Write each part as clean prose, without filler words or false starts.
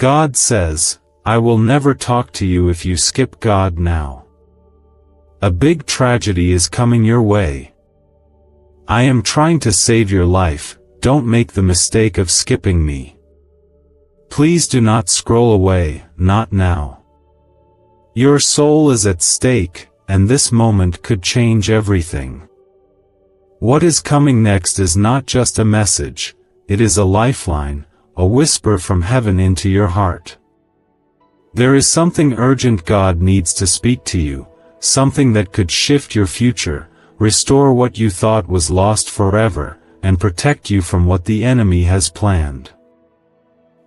God says, I will never talk to you if you skip God now. A big tragedy is coming your way. I am trying to save your life, don't make the mistake of skipping me. Please do not scroll away, not now. Your soul is at stake, and this moment could change everything. What is coming next is not just a message, it is a lifeline, a whisper from heaven into your heart. There is something urgent God needs to speak to you, something that could shift your future, restore what you thought was lost forever, and protect you from what the enemy has planned.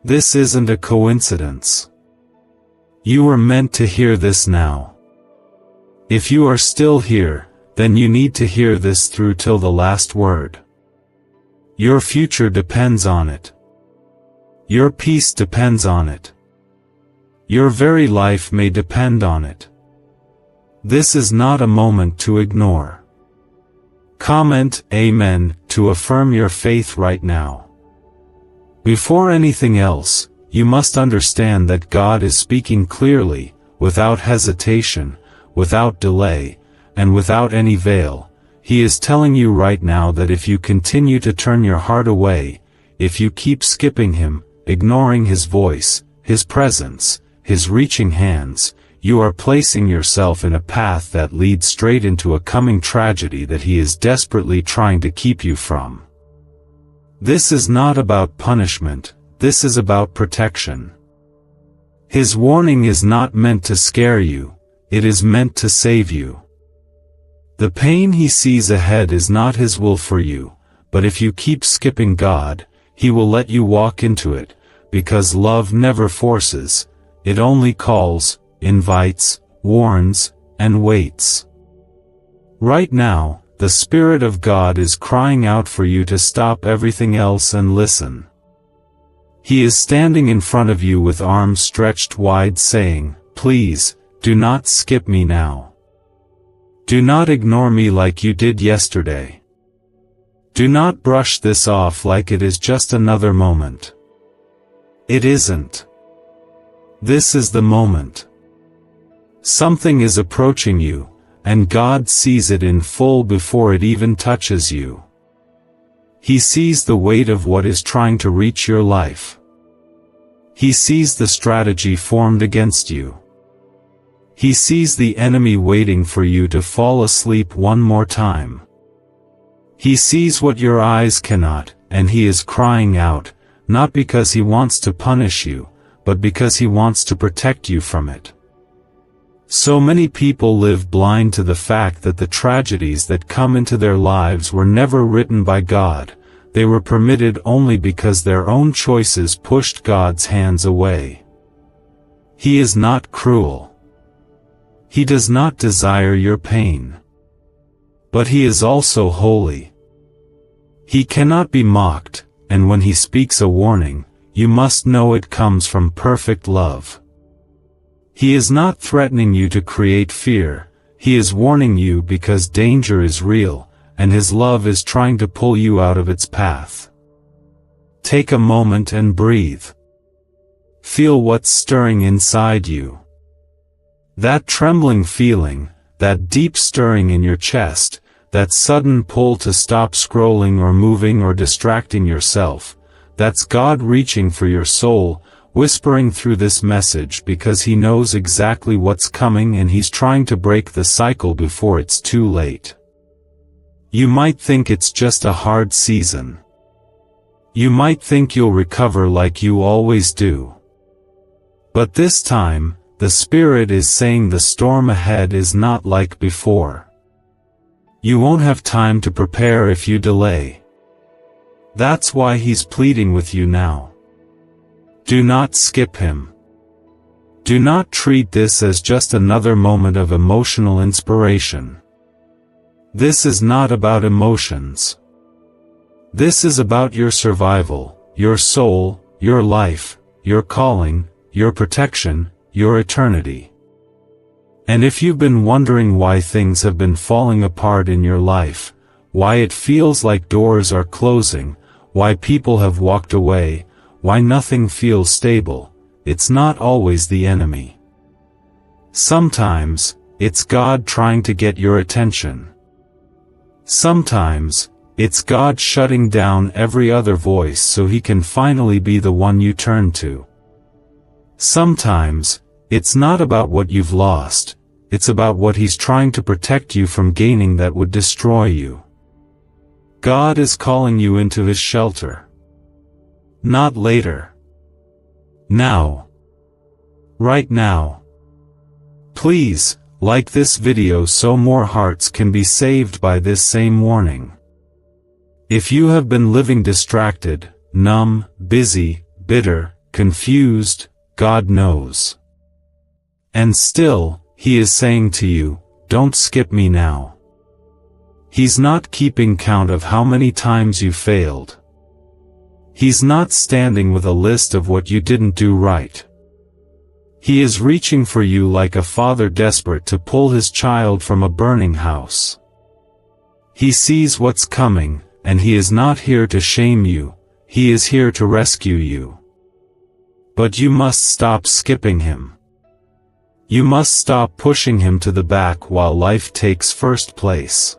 This isn't a coincidence. You were meant to hear this now. If you are still here, then you need to hear this through till the last word. Your future depends on it. Your peace depends on it. Your very life may depend on it. This is not a moment to ignore. Comment Amen to affirm your faith right now. Before anything else, you must understand that God is speaking clearly, without hesitation, without delay, and without any veil. He is telling you right now that if you continue to turn your heart away, if you keep skipping Him, ignoring His voice, His presence, His reaching hands, you are placing yourself in a path that leads straight into a coming tragedy that He is desperately trying to keep you from. This is not about punishment, this is about protection. His warning is not meant to scare you, it is meant to save you. The pain He sees ahead is not His will for you, but if you keep skipping God, He will let you walk into it, because love never forces, it only calls, invites, warns, and waits. Right now, the Spirit of God is crying out for you to stop everything else and listen. He is standing in front of you with arms stretched wide saying, please, do not skip me now. Do not ignore me like you did yesterday. Do not brush this off like it is just another moment. It isn't. This is the moment. Something is approaching you, and God sees it in full before it even touches you. He sees the weight of what is trying to reach your life. He sees the strategy formed against you. He sees the enemy waiting for you to fall asleep one more time. He sees what your eyes cannot, and He is crying out, not because He wants to punish you, but because He wants to protect you from it. So many people live blind to the fact that the tragedies that come into their lives were never written by God, they were permitted only because their own choices pushed God's hands away. He is not cruel. He does not desire your pain. But He is also holy. He cannot be mocked, and when He speaks a warning, you must know it comes from perfect love. He is not threatening you to create fear, He is warning you because danger is real, and His love is trying to pull you out of its path. Take a moment and breathe. Feel what's stirring inside you. That trembling feeling, that deep stirring in your chest, that sudden pull to stop scrolling or moving or distracting yourself, that's God reaching for your soul, whispering through this message because He knows exactly what's coming and He's trying to break the cycle before it's too late. You might think it's just a hard season. You might think you'll recover like you always do. But this time, the Spirit is saying the storm ahead is not like before. You won't have time to prepare if you delay. That's why He's pleading with you now. Do not skip Him. Do not treat this as just another moment of emotional inspiration. This is not about emotions. This is about your survival, your soul, your life, your calling, your protection, your eternity. And if you've been wondering why things have been falling apart in your life, why it feels like doors are closing, why people have walked away, why nothing feels stable, it's not always the enemy. Sometimes, it's God trying to get your attention. Sometimes, it's God shutting down every other voice so He can finally be the one you turn to. Sometimes, it's not about what you've lost, it's about what He's trying to protect you from gaining that would destroy you. God is calling you into His shelter. Not later. Now. Right now. Please, like this video so more hearts can be saved by this same warning. If you have been living distracted, numb, busy, bitter, confused, God knows. And still, He is saying to you, don't skip me now. He's not keeping count of how many times you failed. He's not standing with a list of what you didn't do right. He is reaching for you like a father desperate to pull his child from a burning house. He sees what's coming, and He is not here to shame you, He is here to rescue you. But you must stop skipping Him. You must stop pushing Him to the back while life takes first place.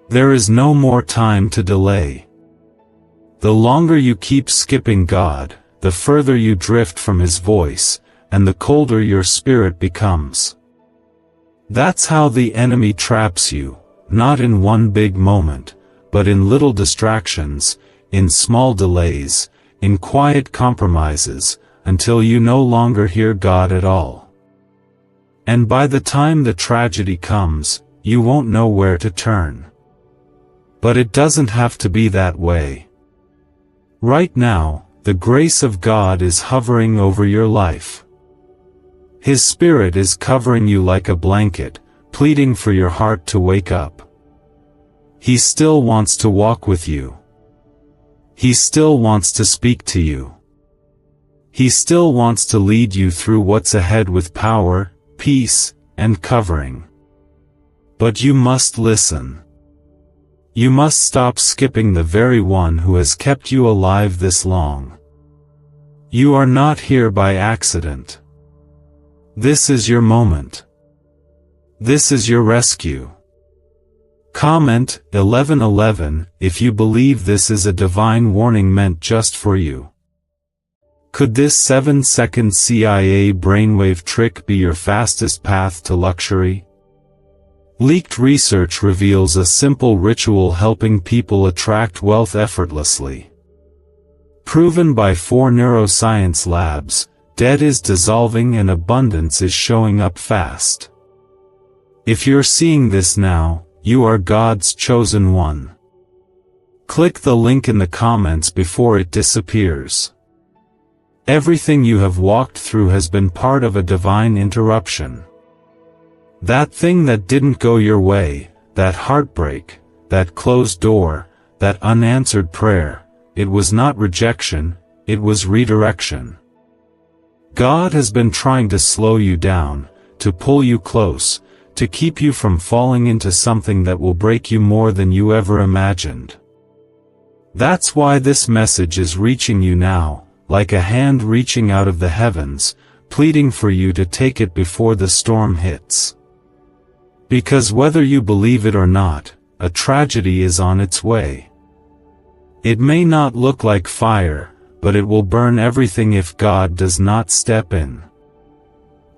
There is no more time to delay. The longer you keep skipping God, the further you drift from His voice, and the colder your spirit becomes. That's how the enemy traps you, not in one big moment, but in little distractions, in small delays, in quiet compromises, until you no longer hear God at all. And by the time the tragedy comes, you won't know where to turn. But it doesn't have to be that way. Right now, the grace of God is hovering over your life. His Spirit is covering you like a blanket, pleading for your heart to wake up. He still wants to walk with you. He still wants to speak to you. He still wants to lead you through what's ahead with power, peace, and covering. But you must listen. You must stop skipping the very one who has kept you alive this long. You are not here by accident. This is your moment. This is your rescue. Comment 1111 if you believe this is a divine warning meant just for you. Could this 7-second CIA brainwave trick be your fastest path to luxury? Leaked research reveals a simple ritual helping people attract wealth effortlessly. Proven by 4 neuroscience labs, debt is dissolving and abundance is showing up fast. If you're seeing this now, you are God's chosen one. Click the link in the comments before it disappears. Everything you have walked through has been part of a divine interruption. That thing that didn't go your way, that heartbreak, that closed door, that unanswered prayer, it was not rejection, it was redirection. God has been trying to slow you down, to pull you close, to keep you from falling into something that will break you more than you ever imagined. That's why this message is reaching you now, like a hand reaching out of the heavens, pleading for you to take it before the storm hits. Because whether you believe it or not, a tragedy is on its way. It may not look like fire, but it will burn everything if God does not step in.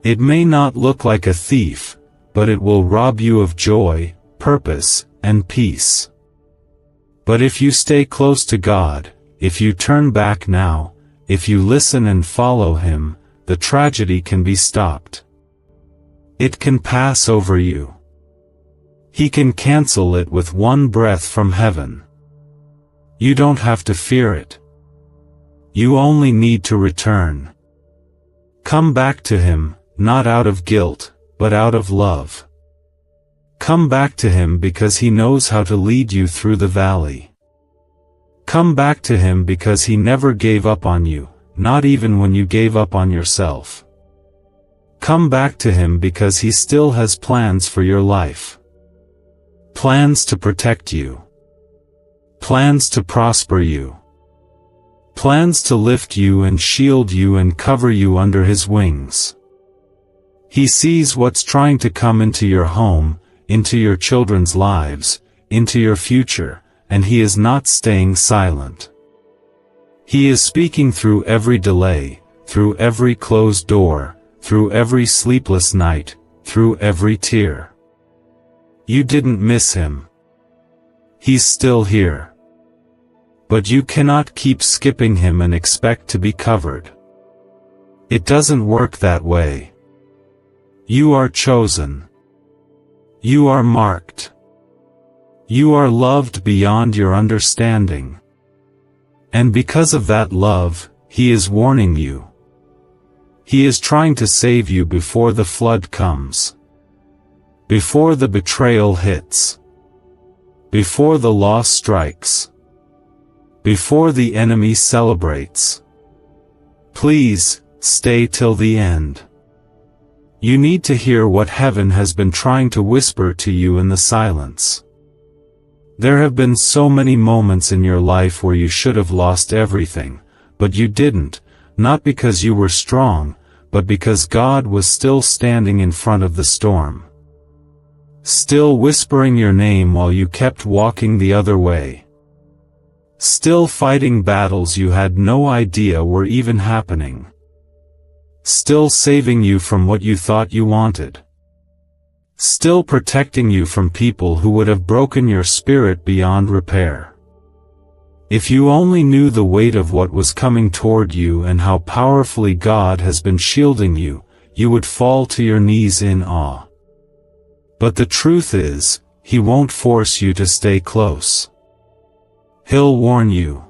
It may not look like a thief, but it will rob you of joy, purpose, and peace. But if you stay close to God, if you turn back now, if you listen and follow Him, the tragedy can be stopped. It can pass over you. He can cancel it with one breath from heaven. You don't have to fear it. You only need to return. Come back to Him, not out of guilt, but out of love. Come back to Him because He knows how to lead you through the valley. Come back to Him because He never gave up on you, not even when you gave up on yourself. Come back to Him because He still has plans for your life. Plans to protect you. Plans to prosper you. plans to lift you and shield you and cover you under his wings. He sees what's trying to come into your home, into your children's lives, into your future, and he is not staying silent. He is speaking through every delay, through every closed door, through every sleepless night, through every tear. You didn't miss him. He's still here. But you cannot keep skipping him and expect to be covered. It doesn't work that way. You are chosen. You are marked. You are loved beyond your understanding. And because of that love, he is warning you. He is trying to save you before the flood comes. Before the betrayal hits. Before the loss strikes. Before the enemy celebrates. Please, stay till the end. You need to hear what heaven has been trying to whisper to you in the silence. There have been so many moments in your life where you should have lost everything, but you didn't, not because you were strong, but because God was still standing in front of the storm. Still whispering your name while you kept walking the other way. Still fighting battles you had no idea were even happening. Still saving you from what you thought you wanted. Still protecting you from people who would have broken your spirit beyond repair. If you only knew the weight of what was coming toward you and how powerfully God has been shielding you, you would fall to your knees in awe. But the truth is, he won't force you to stay close. He'll warn you.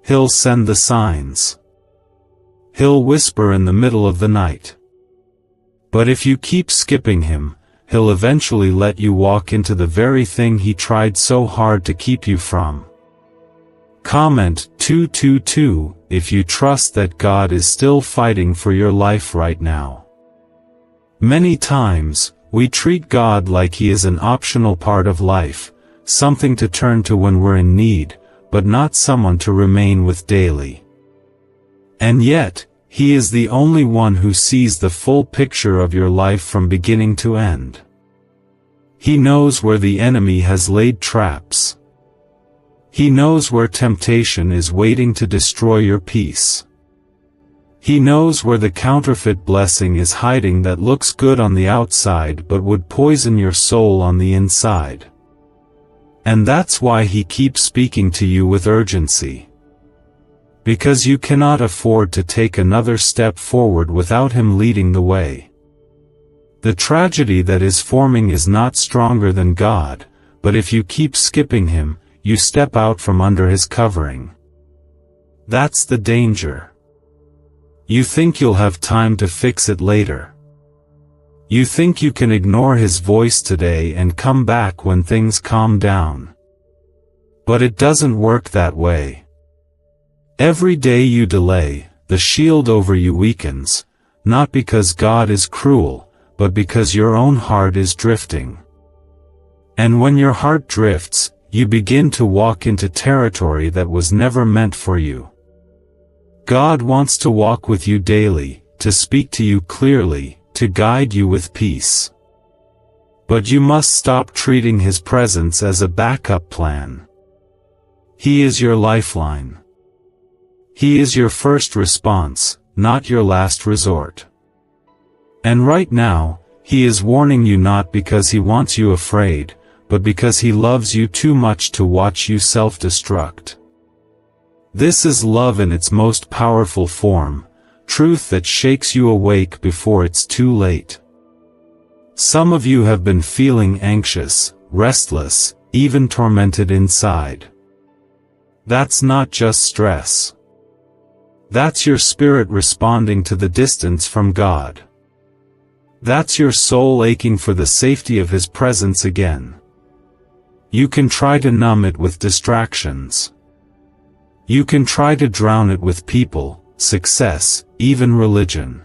He'll send the signs. He'll whisper in the middle of the night. But if you keep skipping him, he'll eventually let you walk into the very thing he tried so hard to keep you from. Comment 222 if you trust that God is still fighting for your life right now. Many times, we treat God like he is an optional part of life, something to turn to when we're in need, but not someone to remain with daily. And yet, he is the only one who sees the full picture of your life from beginning to end. He knows where the enemy has laid traps. He knows where temptation is waiting to destroy your peace. He knows where the counterfeit blessing is hiding that looks good on the outside but would poison your soul on the inside. And that's why he keeps speaking to you with urgency. Because you cannot afford to take another step forward without him leading the way. The tragedy that is forming is not stronger than God, but if you keep skipping him, you step out from under his covering. That's the danger. You think you'll have time to fix it later. You think you can ignore his voice today and come back when things calm down. But it doesn't work that way. Every day you delay, the shield over you weakens, not because God is cruel, but because your own heart is drifting. And when your heart drifts, you begin to walk into territory that was never meant for you. God wants to walk with you daily, to speak to you clearly, to guide you with peace. But you must stop treating his presence as a backup plan. He is your lifeline. He is your first response, not your last resort. And right now, he is warning you not because he wants you afraid, but because he loves you too much to watch you self-destruct. This is love in its most powerful form, truth that shakes you awake before it's too late. Some of you have been feeling anxious, restless, even tormented inside. That's not just stress. That's your spirit responding to the distance from God. That's your soul aching for the safety of his presence again. You can try to numb it with distractions. You can try to drown it with people, success, even religion.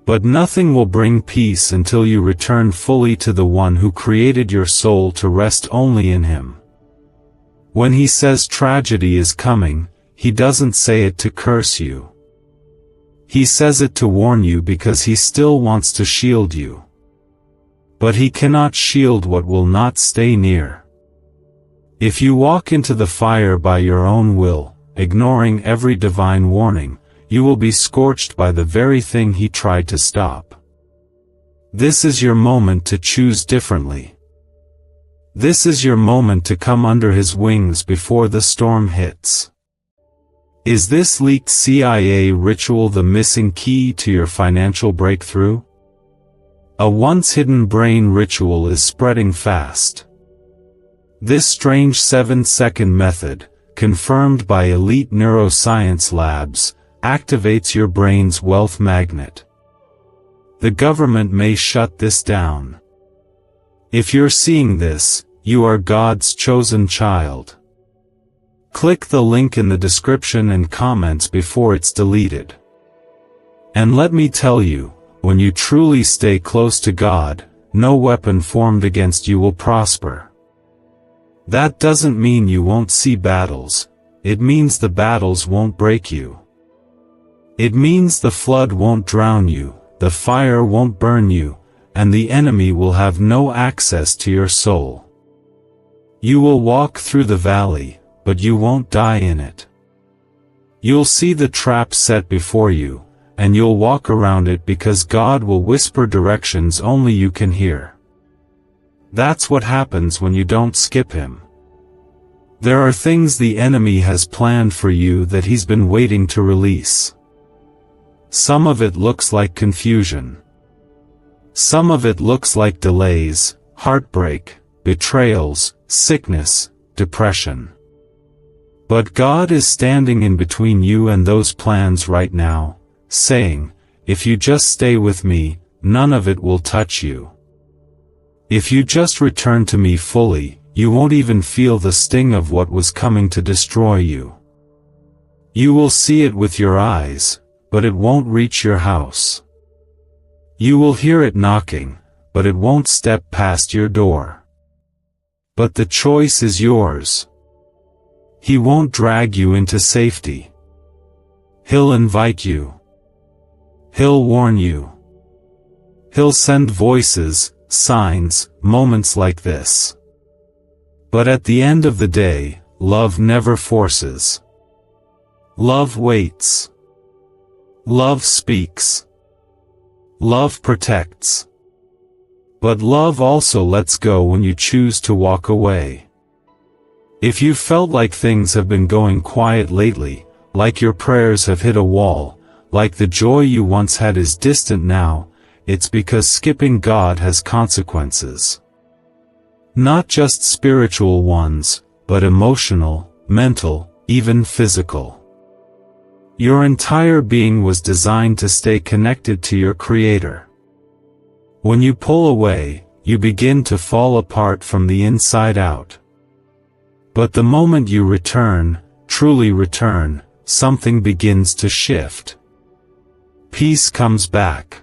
But nothing will bring peace until you return fully to the one who created your soul to rest only in him. When he says tragedy is coming, He doesn't say it to curse you. He says it to warn you because he still wants to shield you. But he cannot shield what will not stay near. If you walk into the fire by your own will, ignoring every divine warning, you will be scorched by the very thing he tried to stop. This is your moment to choose differently. This is your moment to come under his wings before the storm hits. Is this leaked CIA ritual the missing key to your financial breakthrough? A once-hidden brain ritual is spreading fast. This strange 7-second method, confirmed by elite neuroscience labs, activates your brain's wealth magnet. The government may shut this down. If you're seeing this, you are God's chosen child. Click the link in the description and comments before it's deleted. And let me tell you, when you truly stay close to God, no weapon formed against you will prosper. That doesn't mean you won't see battles, it means the battles won't break you. It means the flood won't drown you, the fire won't burn you, and the enemy will have no access to your soul. You will walk through the valley, but you won't die in it. You'll see the trap set before you, and you'll walk around it because God will whisper directions only you can hear. That's what happens when you don't skip him. There are things the enemy has planned for you that he's been waiting to release. Some of it looks like confusion. Some of it looks like delays, heartbreak, betrayals, sickness, depression. But God is standing in between you and those plans right now, saying, if you just stay with me, none of it will touch you. If you just return to me fully, you won't even feel the sting of what was coming to destroy you. You will see it with your eyes, but it won't reach your house. You will hear it knocking, but it won't step past your door. But the choice is yours. He won't drag you into safety. He'll invite you. He'll warn you. He'll send voices, signs, moments like this. But at the end of the day, love never forces. Love waits. Love speaks. Love protects. But love also lets go when you choose to walk away. If you felt like things have been going quiet lately, like your prayers have hit a wall, like the joy you once had is distant now, it's because skipping God has consequences. Not just spiritual ones, but emotional, mental, even physical. Your entire being was designed to stay connected to your Creator. When you pull away, you begin to fall apart from the inside out. But the moment you return, truly return, something begins to shift. Peace comes back.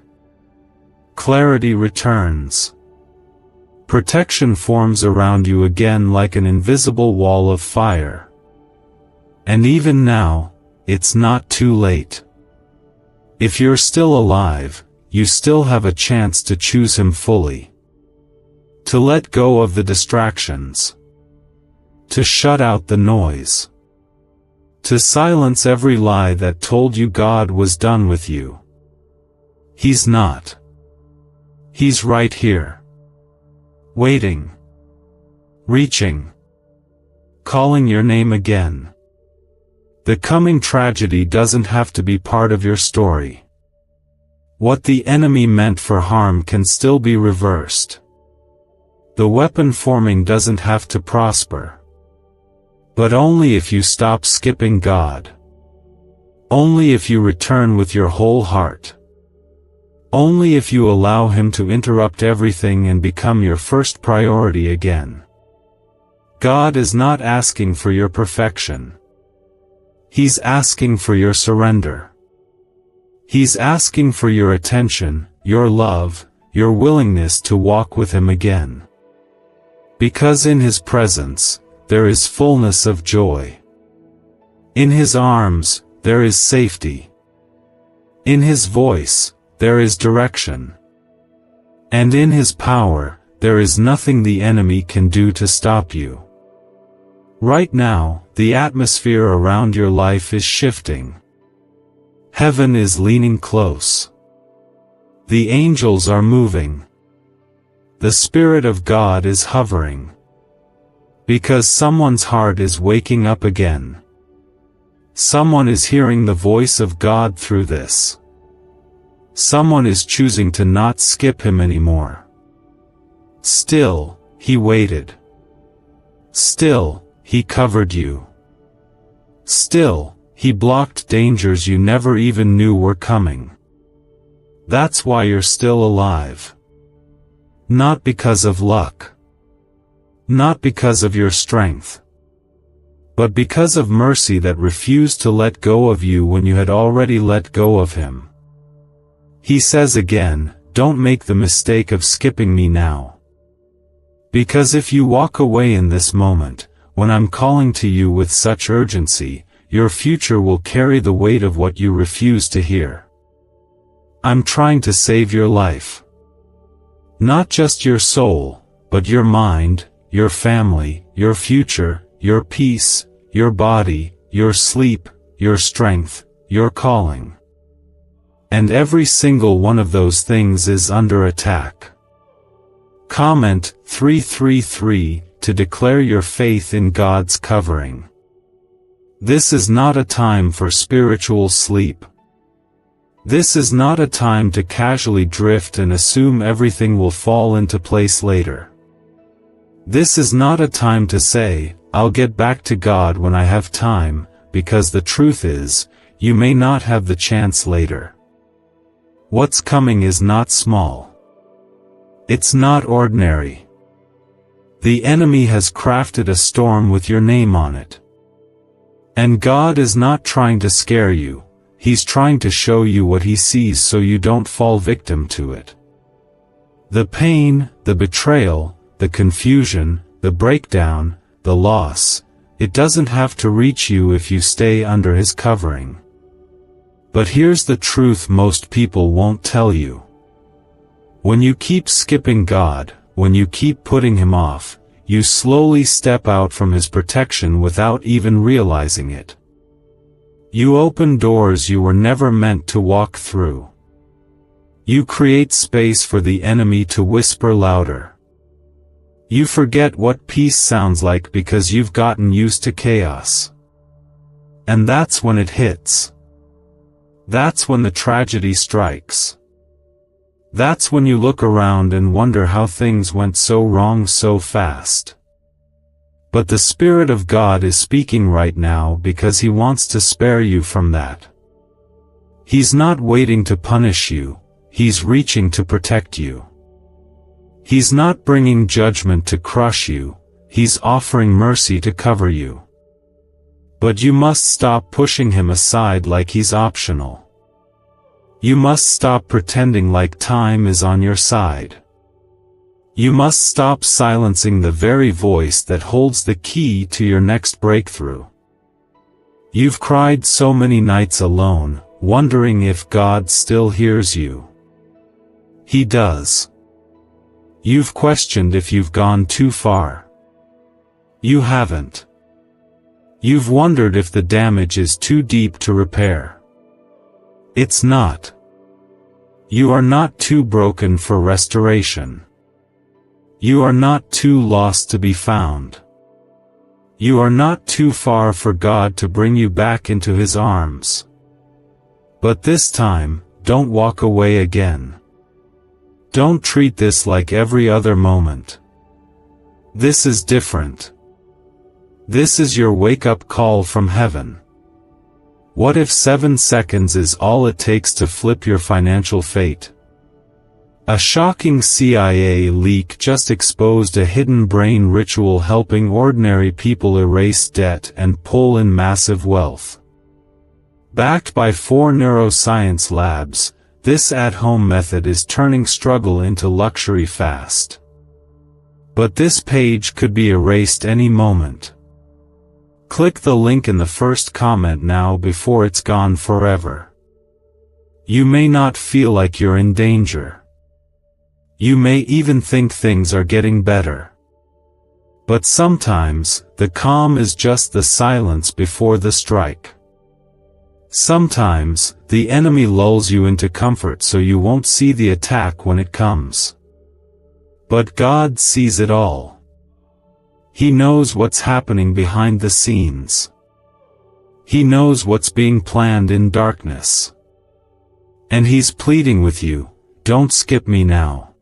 Clarity returns. Protection forms around you again like an invisible wall of fire. And even now, it's not too late. If you're still alive, you still have a chance to choose him fully. To let go of the distractions. To shut out the noise. To silence every lie that told you God was done with you. He's not. He's right here. Waiting. Reaching. Calling your name again. The coming tragedy doesn't have to be part of your story. What the enemy meant for harm can still be reversed. The weapon forming doesn't have to prosper. But only if you stop skipping God. Only if you return with your whole heart. Only if you allow him to interrupt everything and become your first priority again. God is not asking for your perfection. He's asking for your surrender. He's asking for your attention, your love, your willingness to walk with him again. Because in his presence, there is fullness of joy. In his arms, there is safety. In his voice, there is direction. And in his power, there is nothing the enemy can do to stop you. Right now, the atmosphere around your life is shifting. Heaven is leaning close. The angels are moving. The Spirit of God is hovering. Because someone's heart is waking up again. Someone is hearing the voice of God through this. Someone is choosing to not skip him anymore. Still, he waited. Still, he covered you. Still, he blocked dangers you never even knew were coming. That's why you're still alive. Not because of luck. Not because of your strength. But because of mercy that refused to let go of you when you had already let go of him. He says again, don't make the mistake of skipping me now. Because if you walk away in this moment, when I'm calling to you with such urgency, your future will carry the weight of what you refuse to hear. I'm trying to save your life. Not just your soul, but your mind, your family, your future, your peace, your body, your sleep, your strength, your calling. And every single one of those things is under attack. Comment 333 to declare your faith in God's covering. This is not a time for spiritual sleep. This is not a time to casually drift and assume everything will fall into place later. This is not a time to say, I'll get back to God when I have time, because the truth is, you may not have the chance later. What's coming is not small. It's not ordinary. The enemy has crafted a storm with your name on it. And God is not trying to scare you. He's trying to show you what he sees so you don't fall victim to it. The pain, the betrayal, the confusion, the breakdown, the loss, it doesn't have to reach you if you stay under his covering. But here's the truth most people won't tell you. When you keep skipping God, when you keep putting him off, you slowly step out from his protection without even realizing it. You open doors you were never meant to walk through. You create space for the enemy to whisper louder. You forget what peace sounds like because you've gotten used to chaos. And that's when it hits. That's when the tragedy strikes. That's when you look around and wonder how things went so wrong so fast. But the Spirit of God is speaking right now because he wants to spare you from that. He's not waiting to punish you, he's reaching to protect you. He's not bringing judgment to crush you, he's offering mercy to cover you. But you must stop pushing him aside like he's optional. You must stop pretending like time is on your side. You must stop silencing the very voice that holds the key to your next breakthrough. You've cried so many nights alone, wondering if God still hears you. He does. You've questioned if you've gone too far. You haven't. You've wondered if the damage is too deep to repair. It's not. You are not too broken for restoration. You are not too lost to be found. You are not too far for God to bring you back into his arms. But this time, don't walk away again. Don't treat this like every other moment. This is different. This is your wake-up call from heaven. What if 7 seconds is all it takes to flip your financial fate? A shocking CIA leak just exposed a hidden brain ritual helping ordinary people erase debt and pull in massive wealth. Backed by 4 neuroscience labs, this at-home method is turning struggle into luxury fast. But this page could be erased any moment. Click the link in the first comment now before it's gone forever. You may not feel like you're in danger. You may even think things are getting better. But sometimes, the calm is just the silence before the strike. Sometimes, the enemy lulls you into comfort so you won't see the attack when it comes. But God sees it all. He knows what's happening behind the scenes. He knows what's being planned in darkness. And He's pleading with you, don't skip me now.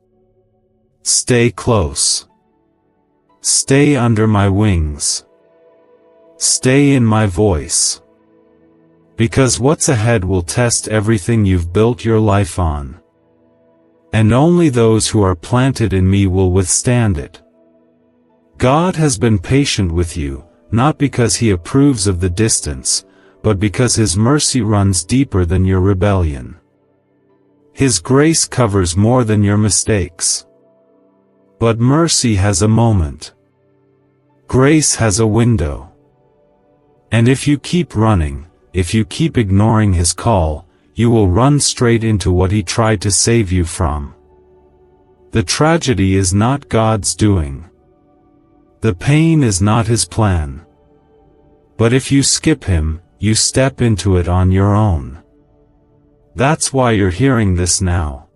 Stay close. Stay under my wings. Stay in my voice. Because what's ahead will test everything you've built your life on. And only those who are planted in me will withstand it. God has been patient with you, not because He approves of the distance, but because His mercy runs deeper than your rebellion. His grace covers more than your mistakes. But mercy has a moment. Grace has a window. And if you keep running, if you keep ignoring His call, you will run straight into what He tried to save you from. The tragedy is not God's doing. The pain is not His plan. But if you skip Him, you step into it on your own. That's why you're hearing this now.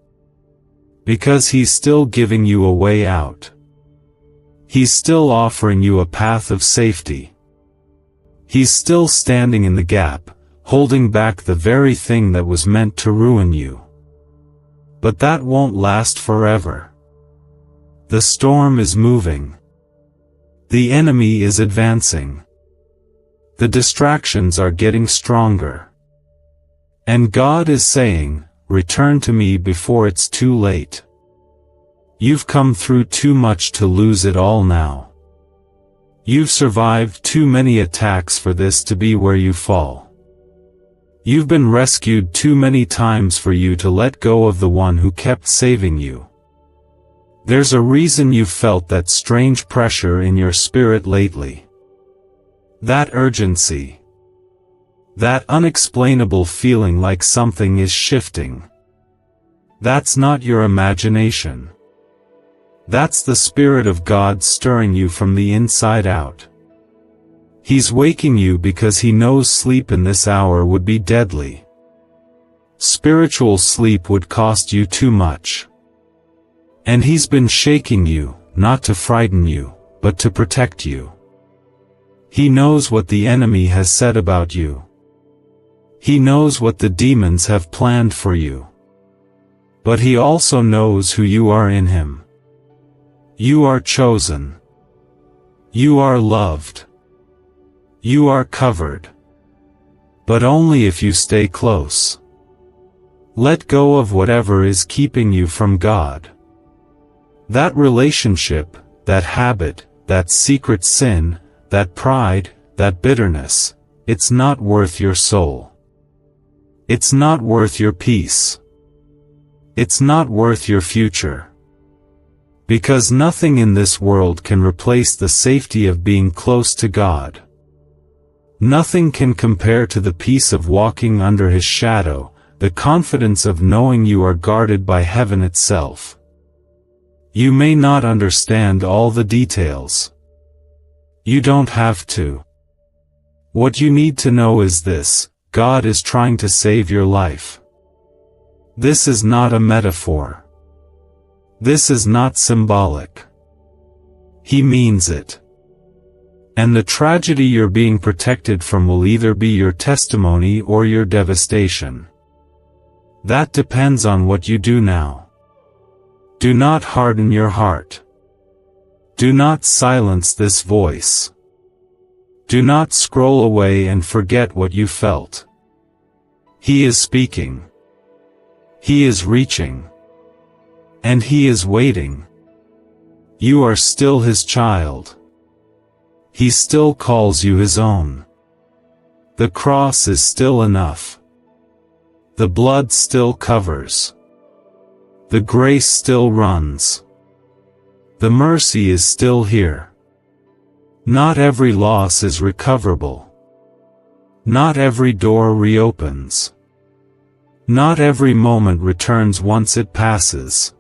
Because He's still giving you a way out. He's still offering you a path of safety. He's still standing in the gap, holding back the very thing that was meant to ruin you. But that won't last forever. The storm is moving. The enemy is advancing. The distractions are getting stronger. And God is saying, return to me before it's too late. You've come through too much to lose it all now. You've survived too many attacks for this to be where you fall. You've been rescued too many times for you to let go of the one who kept saving you. There's a reason you've felt that strange pressure in your spirit lately. That urgency. That unexplainable feeling like something is shifting. That's not your imagination. That's the Spirit of God stirring you from the inside out. He's waking you because He knows sleep in this hour would be deadly. Spiritual sleep would cost you too much. And He's been shaking you, not to frighten you, but to protect you. He knows what the enemy has said about you. He knows what the demons have planned for you. But He also knows who you are in Him. You are chosen. You are loved. You are covered. But only if you stay close. Let go of whatever is keeping you from God. That relationship, that habit, that secret sin, that pride, that bitterness, it's not worth your soul. It's not worth your peace. It's not worth your future. Because nothing in this world can replace the safety of being close to God. Nothing can compare to the peace of walking under His shadow, the confidence of knowing you are guarded by heaven itself. You may not understand all the details. You don't have to. What you need to know is this: God is trying to save your life. This is not a metaphor. This is not symbolic. He means it. And the tragedy you're being protected from will either be your testimony or your devastation. That depends on what you do now. Do not harden your heart. Do not silence this voice. Do not scroll away and forget what you felt. He is speaking. He is reaching. And He is waiting. You are still His child. He still calls you His own. The cross is still enough. The blood still covers. The grace still runs. The mercy is still here. Not every loss is recoverable. Not every door reopens. Not every moment returns once it passes.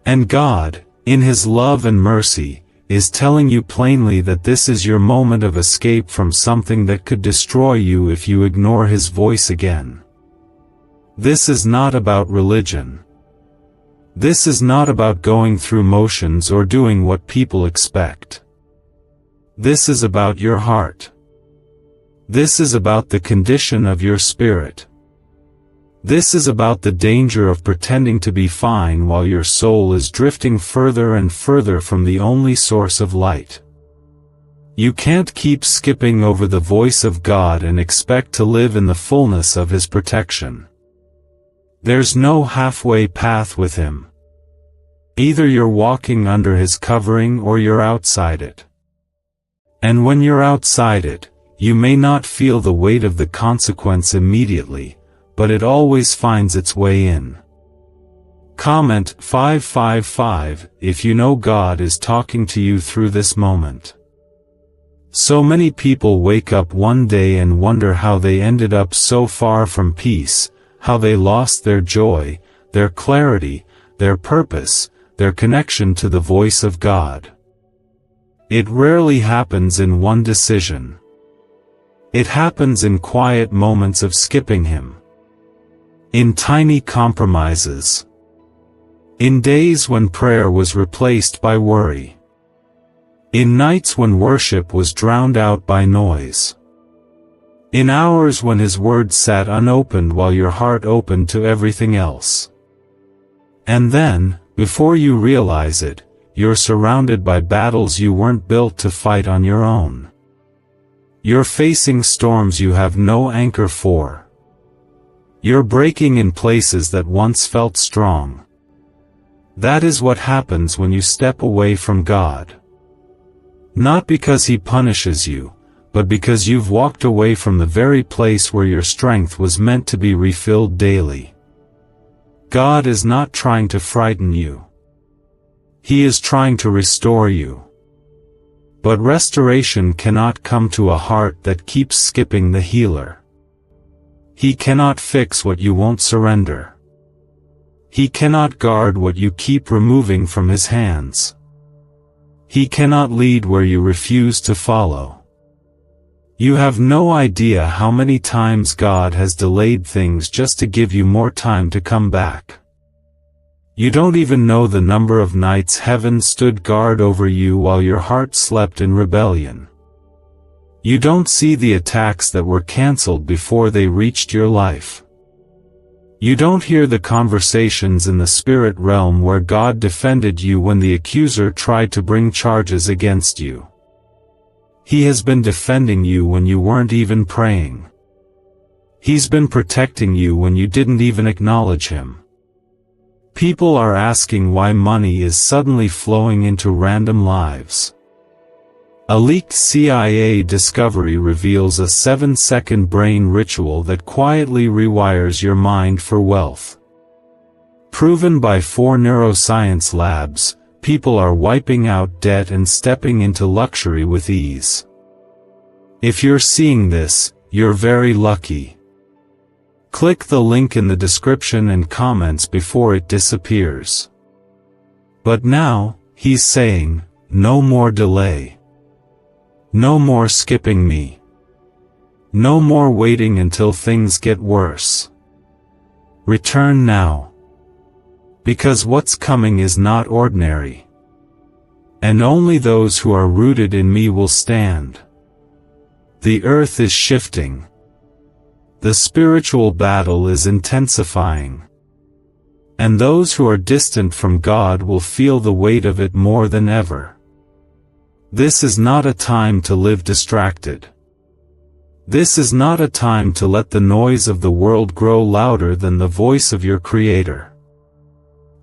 And God, in His love and mercy, is telling you plainly that this is your moment of escape from something that could destroy you if you ignore His voice again. This is not about religion. This is not about going through motions or doing what people expect. This is about your heart. This is about the condition of your spirit. This is about the danger of pretending to be fine while your soul is drifting further and further from the only source of light. You can't keep skipping over the voice of God and expect to live in the fullness of His protection. There's no halfway path with Him. Either you're walking under His covering or you're outside it. And when you're outside it, you may not feel the weight of the consequence immediately, but it always finds its way in. Comment 555 if you know God is talking to you through this moment. So many people wake up one day and wonder how they ended up so far from peace, how they lost their joy, their clarity, their purpose, their connection to the voice of God. It rarely happens in one decision. It happens in quiet moments of skipping Him. In tiny compromises. In days when prayer was replaced by worry. In nights when worship was drowned out by noise. In hours when His word sat unopened while your heart opened to everything else. And then, before you realize it, you're surrounded by battles you weren't built to fight on your own. You're facing storms you have no anchor for. You're breaking in places that once felt strong. That is what happens when you step away from God. Not because He punishes you, but because you've walked away from the very place where your strength was meant to be refilled daily. God is not trying to frighten you. He is trying to restore you. But restoration cannot come to a heart that keeps skipping the healer. He cannot fix what you won't surrender. He cannot guard what you keep removing from His hands. He cannot lead where you refuse to follow. You have no idea how many times God has delayed things just to give you more time to come back. You don't even know the number of nights heaven stood guard over you while your heart slept in rebellion. You don't see the attacks that were canceled before they reached your life. You don't hear the conversations in the spirit realm where God defended you when the accuser tried to bring charges against you. He has been defending you when you weren't even praying. He's been protecting you when you didn't even acknowledge Him. People are asking why money is suddenly flowing into random lives. A leaked CIA discovery reveals a 7-second brain ritual that quietly rewires your mind for wealth. Proven by 4 neuroscience labs, people are wiping out debt and stepping into luxury with ease. If you're seeing this, you're very lucky. Click the link in the description and comments before it disappears. But now, He's saying, no more delay. No more skipping me. No more waiting until things get worse. Return now. Because what's coming is not ordinary. And only those who are rooted in me will stand. The earth is shifting. The spiritual battle is intensifying. And those who are distant from God will feel the weight of it more than ever. This is not a time to live distracted. This is not a time to let the noise of the world grow louder than the voice of your Creator.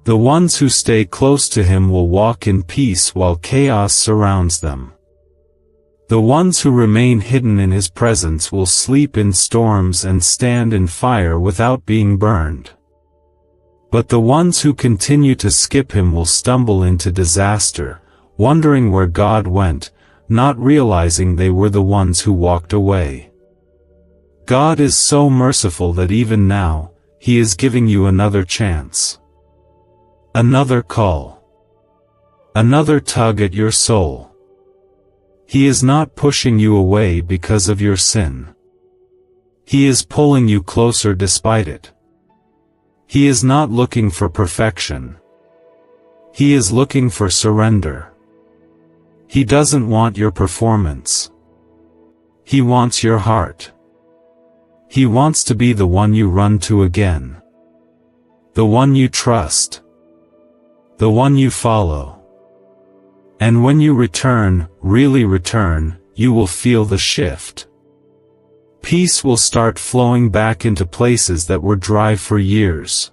The ones who stay close to Him will walk in peace while chaos surrounds them. The ones who remain hidden in His presence will sleep in storms and stand in fire without being burned. But the ones who continue to skip Him will stumble into disaster, wondering where God went, not realizing they were the ones who walked away. God is so merciful that even now, He is giving you another chance. Another call. Another tug at your soul. He is not pushing you away because of your sin. He is pulling you closer despite it. He is not looking for perfection. He is looking for surrender. He doesn't want your performance. He wants your heart. He wants to be the one you run to again. The one you trust. The one you follow. And when you return, really return, you will feel the shift. Peace will start flowing back into places that were dry for years.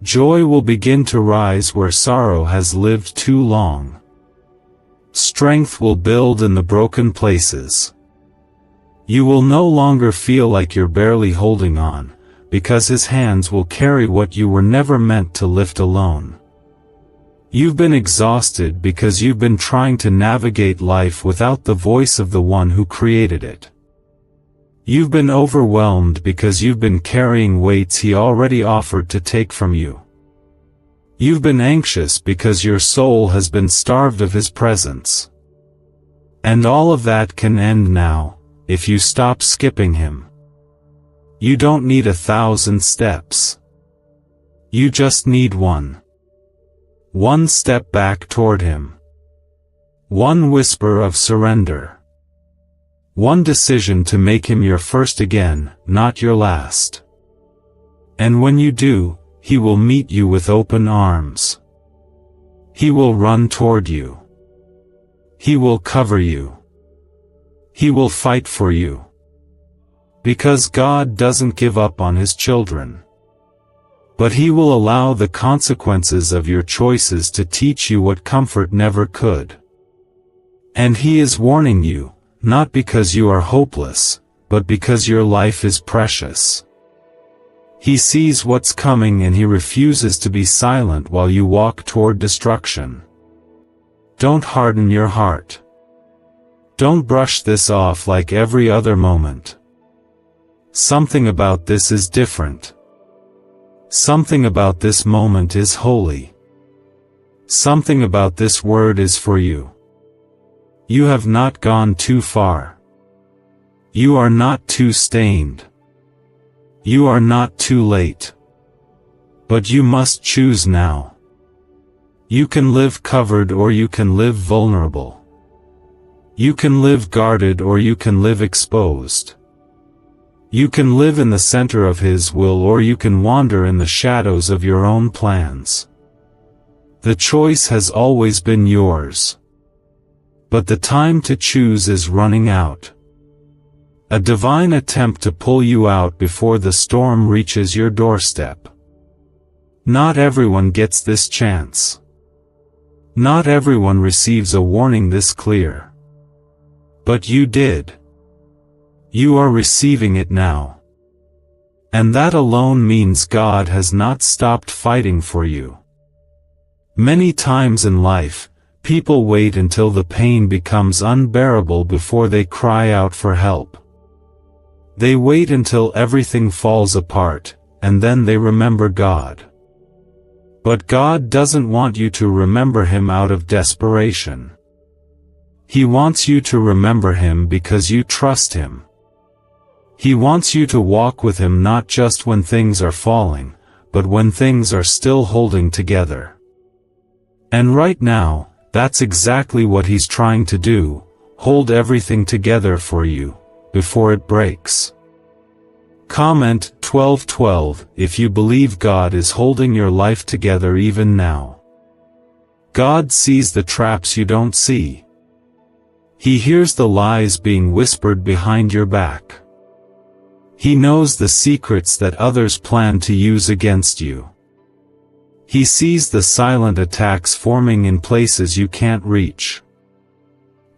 Joy will begin to rise where sorrow has lived too long. Strength will build in the broken places. You will no longer feel like you're barely holding on, because His hands will carry what you were never meant to lift alone. You've been exhausted because you've been trying to navigate life without the voice of the one who created it. You've been overwhelmed because you've been carrying weights He already offered to take from you. You've been anxious because your soul has been starved of His presence. And all of that can end now, if you stop skipping Him. You don't need 1,000 steps. You just need one. One step back toward Him. One whisper of surrender. One decision to make Him your first again, not your last. And when you do, He will meet you with open arms. He will run toward you. He will cover you. He will fight for you. Because God doesn't give up on His children. But He will allow the consequences of your choices to teach you what comfort never could. And He is warning you, not because you are hopeless, but because your life is precious. He sees what's coming and He refuses to be silent while you walk toward destruction. Don't harden your heart. Don't brush this off like every other moment. Something about this is different. Something about this moment is holy. Something about this word is for you. You have not gone too far. You are not too stained. You are not too late. But you must choose now. You can live covered or you can live vulnerable. You can live guarded or you can live exposed. You can live in the center of His will or you can wander in the shadows of your own plans. The choice has always been yours. But the time to choose is running out. A divine attempt to pull you out before the storm reaches your doorstep. Not everyone gets this chance. Not everyone receives a warning this clear. But you did. You are receiving it now. And that alone means God has not stopped fighting for you. Many times in life, people wait until the pain becomes unbearable before they cry out for help. They wait until everything falls apart, and then they remember God. But God doesn't want you to remember Him out of desperation. He wants you to remember Him because you trust Him. He wants you to walk with Him not just when things are falling, but when things are still holding together. And right now, that's exactly what He's trying to do, hold everything together for you, before it breaks. Comment 12:12 if you believe God is holding your life together even now. God sees the traps you don't see. He hears the lies being whispered behind your back. He knows the secrets that others plan to use against you. He sees the silent attacks forming in places you can't reach.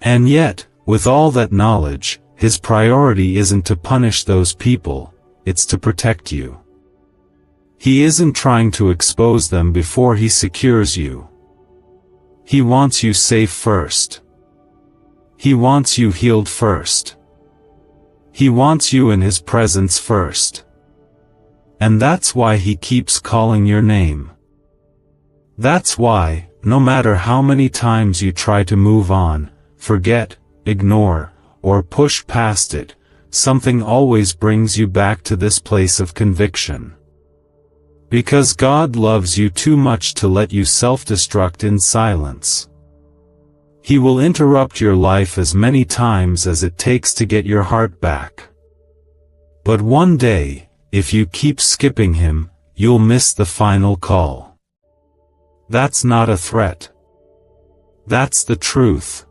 And yet, with all that knowledge, His priority isn't to punish those people, it's to protect you. He isn't trying to expose them before He secures you. He wants you safe first. He wants you healed first. He wants you in His presence first. And that's why He keeps calling your name. That's why, no matter how many times you try to move on, forget, ignore, or push past it, something always brings you back to this place of conviction. Because God loves you too much to let you self-destruct in silence. He will interrupt your life as many times as it takes to get your heart back. But one day, if you keep skipping Him, you'll miss the final call. That's not a threat. That's the truth.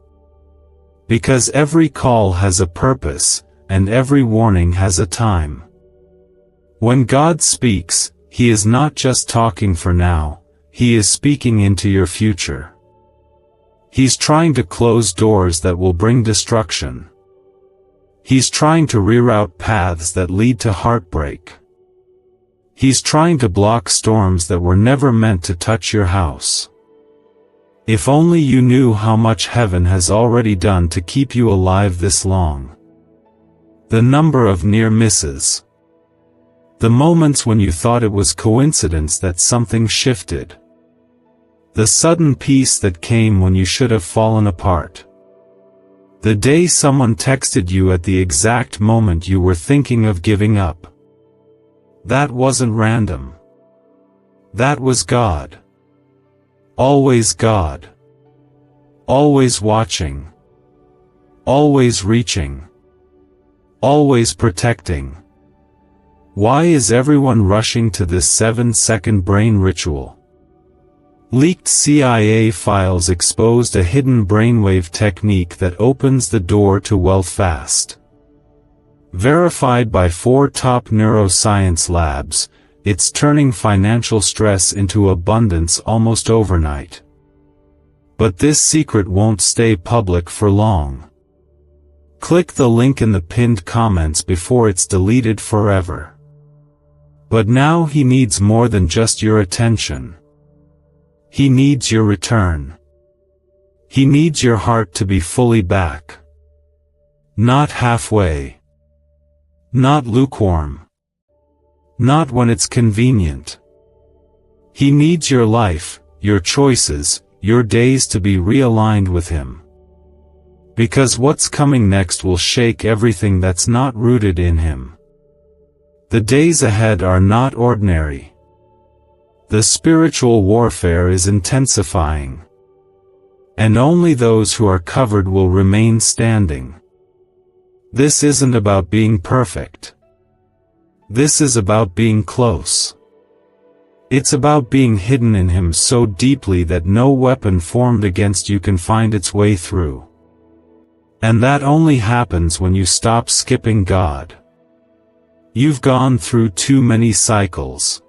Because every call has a purpose, and every warning has a time. When God speaks, He is not just talking for now, He is speaking into your future. He's trying to close doors that will bring destruction. He's trying to reroute paths that lead to heartbreak. He's trying to block storms that were never meant to touch your house. If only you knew how much heaven has already done to keep you alive this long. The number of near misses. The moments when you thought it was coincidence that something shifted. The sudden peace that came when you should have fallen apart. The day someone texted you at the exact moment you were thinking of giving up. That wasn't random. That was God. Always God. Always watching. Always reaching. Always protecting. Why is everyone rushing to this 7-second brain ritual? Leaked CIA files exposed a hidden brainwave technique that opens the door to wealth fast. Verified by 4 top neuroscience labs, it's turning financial stress into abundance almost overnight. But this secret won't stay public for long. Click the link in the pinned comments before it's deleted forever. But now He needs more than just your attention. He needs your return. He needs your heart to be fully back. Not halfway. Not lukewarm. Not when it's convenient. He needs your life, your choices, your days to be realigned with Him. Because what's coming next will shake everything that's not rooted in Him. The days ahead are not ordinary. The spiritual warfare is intensifying. And only those who are covered will remain standing. This isn't about being perfect. This is about being close. It's about being hidden in Him so deeply that no weapon formed against you can find its way through. And that only happens when you stop skipping God. You've gone through too many cycles.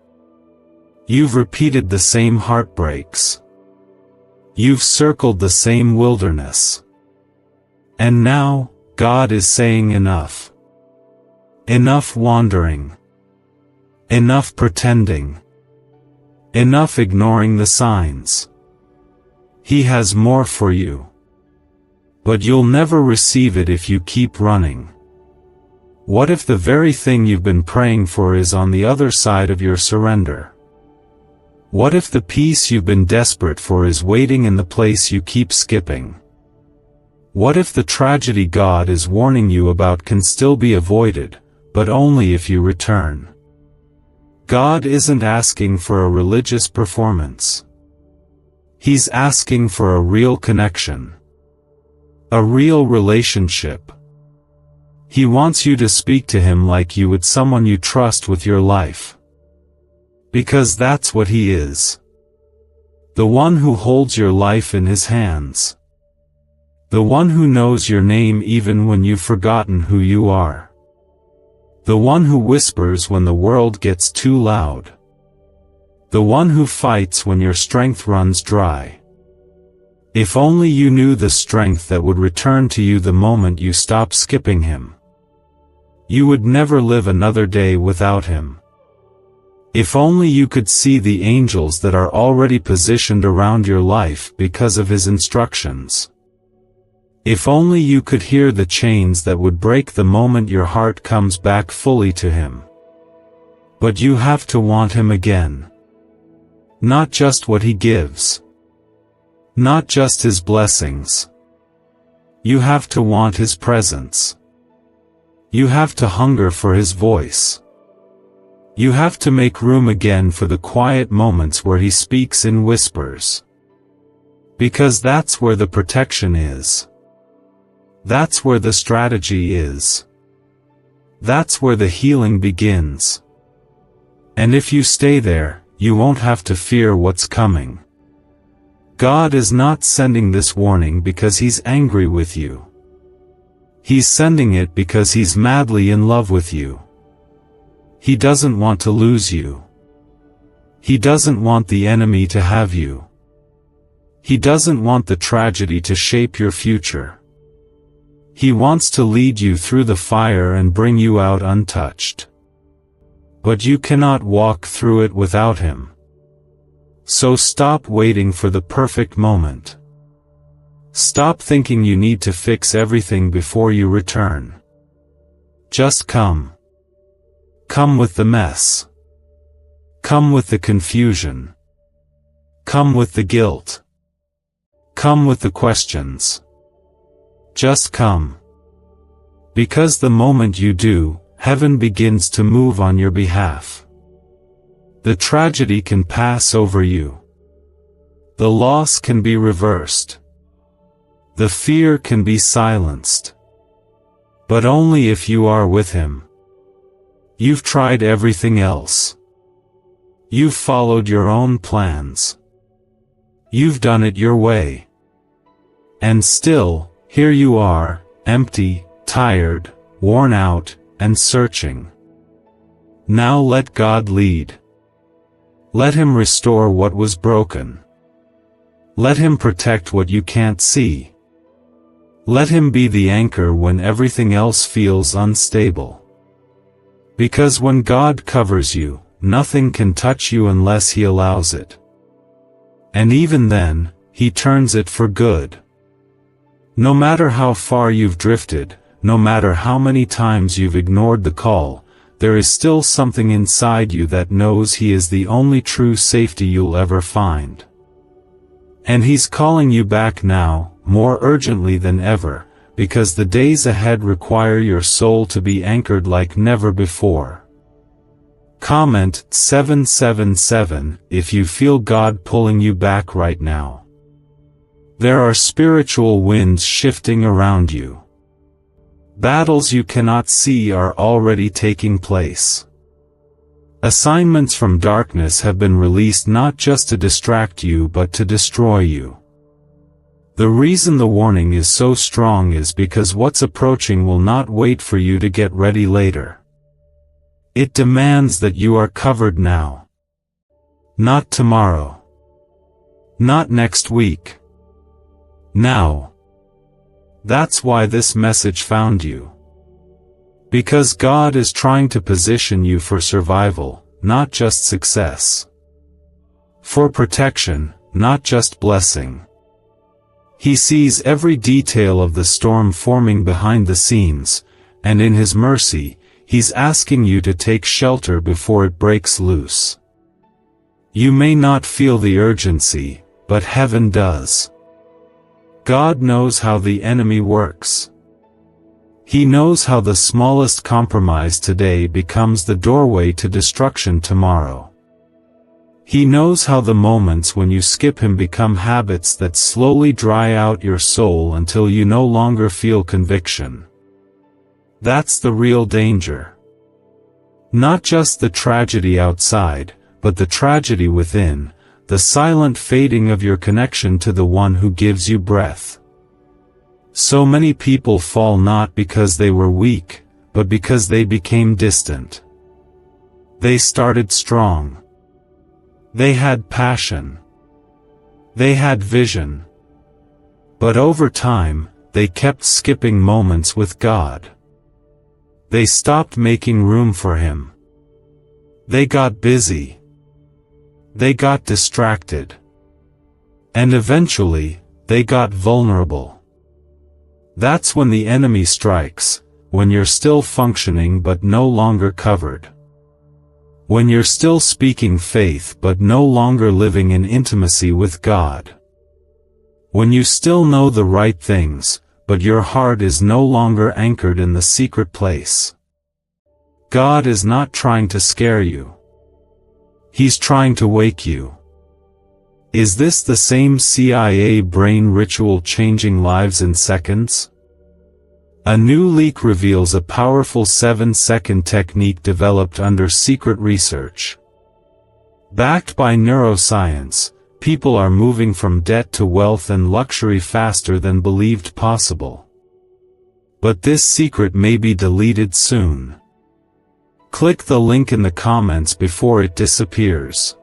You've repeated the same heartbreaks. You've circled the same wilderness. And now, God is saying enough. Enough wandering. Enough pretending. Enough ignoring the signs. He has more for you. But you'll never receive it if you keep running. What if the very thing you've been praying for is on the other side of your surrender? What if the peace you've been desperate for is waiting in the place you keep skipping? What if the tragedy God is warning you about can still be avoided, but only if you return? God isn't asking for a religious performance. He's asking for a real connection. A real relationship. He wants you to speak to Him like you would someone you trust with your life. Because that's what He is. The one who holds your life in His hands. The one who knows your name even when you've forgotten who you are. The one who whispers when the world gets too loud. The one who fights when your strength runs dry. If only you knew the strength that would return to you the moment you stop skipping Him. You would never live another day without Him. If only you could see the angels that are already positioned around your life because of His instructions. If only you could hear the chains that would break the moment your heart comes back fully to Him. But you have to want Him again. Not just what He gives. Not just His blessings. You have to want His presence. You have to hunger for His voice. You have to make room again for the quiet moments where He speaks in whispers. Because that's where the protection is. That's where the strategy is. That's where the healing begins. And if you stay there, you won't have to fear what's coming. God is not sending this warning because He's angry with you. He's sending it because He's madly in love with you. He doesn't want to lose you. He doesn't want the enemy to have you. He doesn't want the tragedy to shape your future. He wants to lead you through the fire and bring you out untouched. But you cannot walk through it without Him. So stop waiting for the perfect moment. Stop thinking you need to fix everything before you return. Just come. Come with the mess. Come with the confusion. Come with the guilt. Come with the questions. Just come. Because the moment you do, heaven begins to move on your behalf. The tragedy can pass over you. The loss can be reversed. The fear can be silenced. But only if you are with Him. You've tried everything else. You've followed your own plans. You've done it your way. And still, here you are, empty, tired, worn out, and searching. Now let God lead. Let Him restore what was broken. Let Him protect what you can't see. Let Him be the anchor when everything else feels unstable. Because when God covers you, nothing can touch you unless He allows it. And even then, He turns it for good. No matter how far you've drifted, no matter how many times you've ignored the call, there is still something inside you that knows He is the only true safety you'll ever find. And He's calling you back now, more urgently than ever, because the days ahead require your soul to be anchored like never before. Comment 777 if you feel God pulling you back right now. There are spiritual winds shifting around you. Battles you cannot see are already taking place. Assignments from darkness have been released not just to distract you but to destroy you. The reason the warning is so strong is because what's approaching will not wait for you to get ready later. It demands that you are covered now. Not tomorrow. Not next week. Now. That's why this message found you. Because God is trying to position you for survival, not just success. For protection, not just blessing. He sees every detail of the storm forming behind the scenes, and in His mercy, He's asking you to take shelter before it breaks loose. You may not feel the urgency, but heaven does. God knows how the enemy works. He knows how the smallest compromise today becomes the doorway to destruction tomorrow. He knows how the moments when you skip Him become habits that slowly dry out your soul until you no longer feel conviction. That's the real danger. Not just the tragedy outside, but the tragedy within, the silent fading of your connection to the One who gives you breath. So many people fall not because they were weak, but because they became distant. They started strong. They had passion. They had vision. But over time, they kept skipping moments with God. They stopped making room for Him. They got busy. They got distracted. And eventually, they got vulnerable. That's when the enemy strikes, when you're still functioning but no longer covered. When you're still speaking faith but no longer living in intimacy with God. When you still know the right things, but your heart is no longer anchored in the secret place. God is not trying to scare you. He's trying to wake you. Is this the same CIA brain ritual changing lives in seconds? A new leak reveals a powerful 7-second technique developed under secret research. Backed by neuroscience, people are moving from debt to wealth and luxury faster than believed possible. But this secret may be deleted soon. Click the link in the comments before it disappears.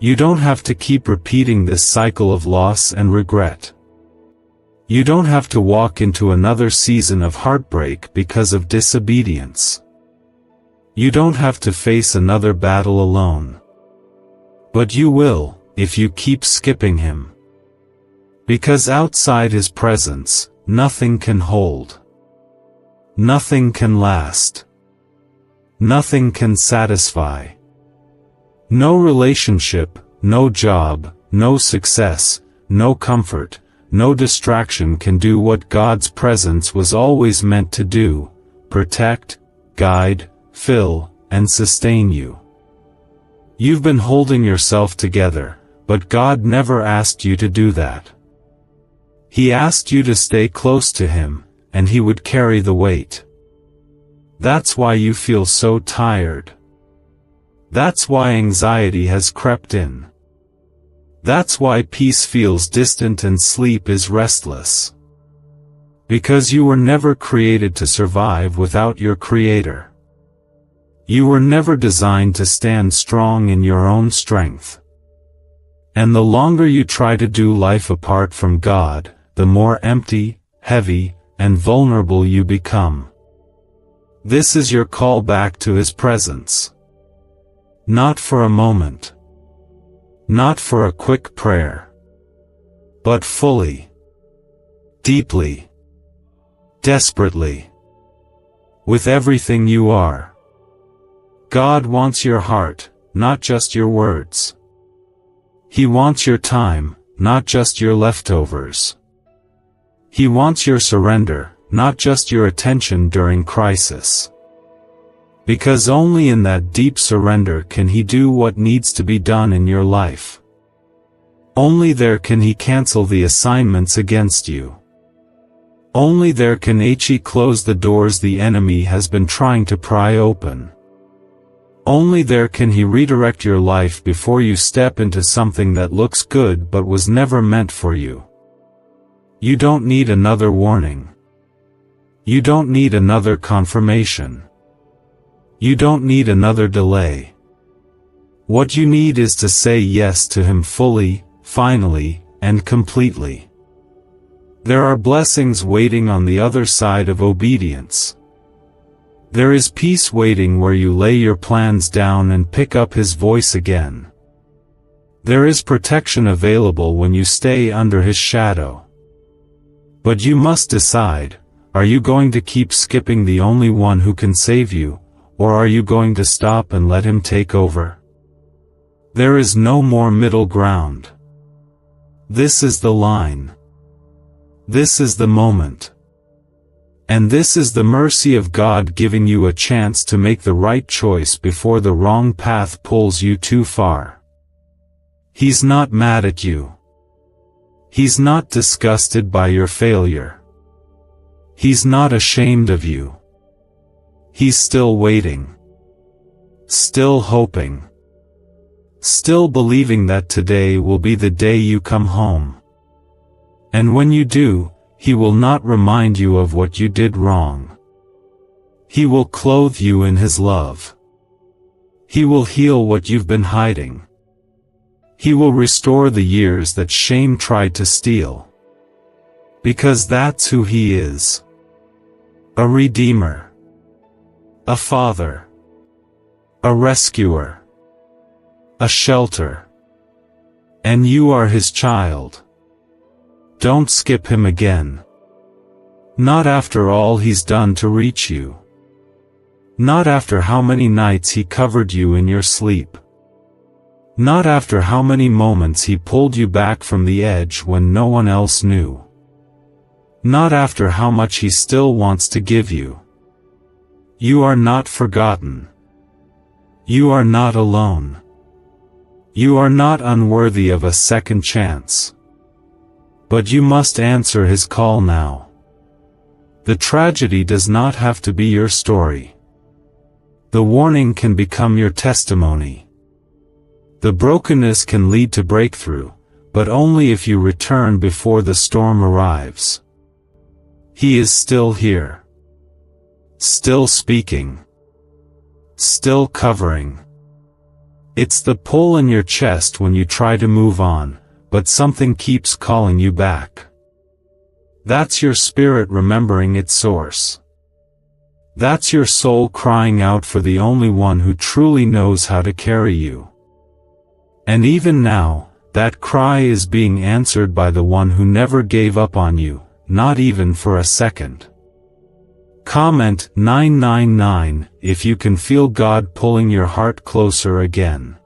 You don't have to keep repeating this cycle of loss and regret. You don't have to walk into another season of heartbreak because of disobedience. You don't have to face another battle alone. But you will, if you keep skipping him. Because outside his presence, nothing can hold. Nothing can last. Nothing can satisfy. No relationship, no job, no success, no comfort, no distraction can do what God's presence was always meant to do: protect, guide, fill, and sustain you. You've been holding yourself together, but God never asked you to do that. He asked you to stay close to Him, and He would carry the weight. That's why you feel so tired. That's why anxiety has crept in. That's why peace feels distant and sleep is restless. Because you were never created to survive without your Creator. You were never designed to stand strong in your own strength. And the longer you try to do life apart from God, the more empty, heavy, and vulnerable you become. This is your call back to His presence. Not for a moment. Not for a quick prayer. But fully. Deeply. Desperately. With everything you are. God wants your heart, not just your words. He wants your time, not just your leftovers. He wants your surrender, not just your attention during crisis. Because only in that deep surrender can He do what needs to be done in your life. Only there can He cancel the assignments against you. Only there can He close the doors the enemy has been trying to pry open. Only there can He redirect your life before you step into something that looks good but was never meant for you. You don't need another warning. You don't need another confirmation. You don't need another delay. What you need is to say yes to Him fully, finally, and completely. There are blessings waiting on the other side of obedience. There is peace waiting where you lay your plans down and pick up His voice again. There is protection available when you stay under His shadow. But you must decide, are you going to keep skipping the only one who can save you? Or are you going to stop and let Him take over? There is no more middle ground. This is the line. This is the moment. And this is the mercy of God giving you a chance to make the right choice before the wrong path pulls you too far. He's not mad at you. He's not disgusted by your failure. He's not ashamed of you. He's still waiting. Still hoping. Still believing that today will be the day you come home. And when you do, He will not remind you of what you did wrong. He will clothe you in His love. He will heal what you've been hiding. He will restore the years that shame tried to steal. Because that's who He is. A Redeemer. A Father. A Rescuer. A Shelter. And you are His child. Don't skip Him again. Not after all he's done to reach you. Not after how many nights he covered you in your sleep. Not after how many moments he pulled you back from the edge when no one else knew. Not after how much he still wants to give you. You are not forgotten. You are not alone. You are not unworthy of a second chance. But you must answer his call now. The tragedy does not have to be your story. The warning can become your testimony. The brokenness can lead to breakthrough, but only if you return before the storm arrives. He is still here. Still speaking. Still covering. It's the pull in your chest when you try to move on, but something keeps calling you back. That's your spirit remembering its source. That's your soul crying out for the only one who truly knows how to carry you. And even now, that cry is being answered by the one who never gave up on you, not even for a second. Comment 999 if you can feel God pulling your heart closer again.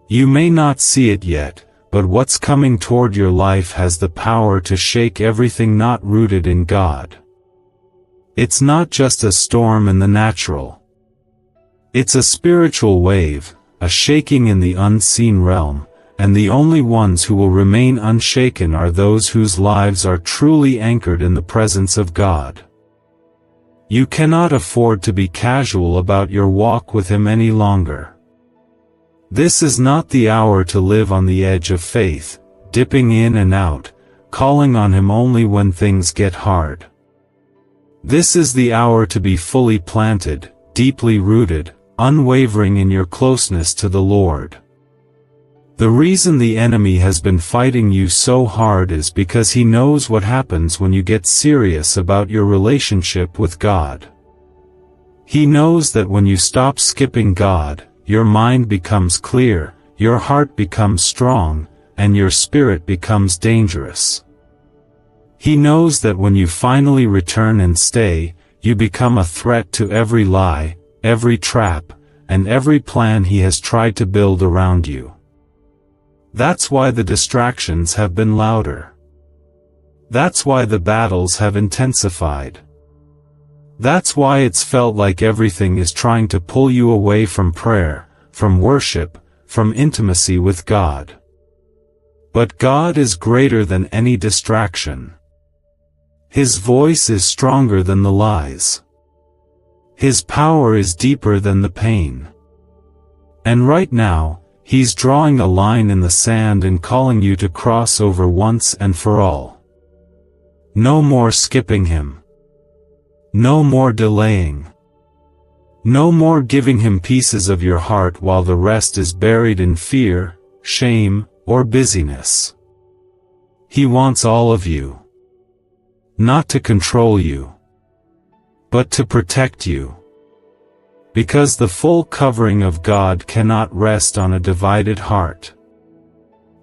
You may not see it yet, but what's coming toward your life has the power to shake everything not rooted in God. It's not just a storm in the natural. It's a spiritual wave, a shaking in the unseen realm, and the only ones who will remain unshaken are those whose lives are truly anchored in the presence of God. You cannot afford to be casual about your walk with Him any longer. This is not the hour to live on the edge of faith, dipping in and out, calling on Him only when things get hard. This is the hour to be fully planted, deeply rooted, unwavering in your closeness to the Lord. The reason the enemy has been fighting you so hard is because he knows what happens when you get serious about your relationship with God. He knows that when you stop skipping God, your mind becomes clear, your heart becomes strong, and your spirit becomes dangerous. He knows that when you finally return and stay, you become a threat to every lie, every trap, and every plan he has tried to build around you. That's why the distractions have been louder. That's why the battles have intensified. That's why it's felt like everything is trying to pull you away from prayer, from worship, from intimacy with God. But God is greater than any distraction. His voice is stronger than the lies. His power is deeper than the pain. And right now, He's drawing a line in the sand and calling you to cross over once and for all. No more skipping Him. No more delaying. No more giving Him pieces of your heart while the rest is buried in fear, shame, or busyness. He wants all of you. Not to control you, but to protect you. Because the full covering of God cannot rest on a divided heart.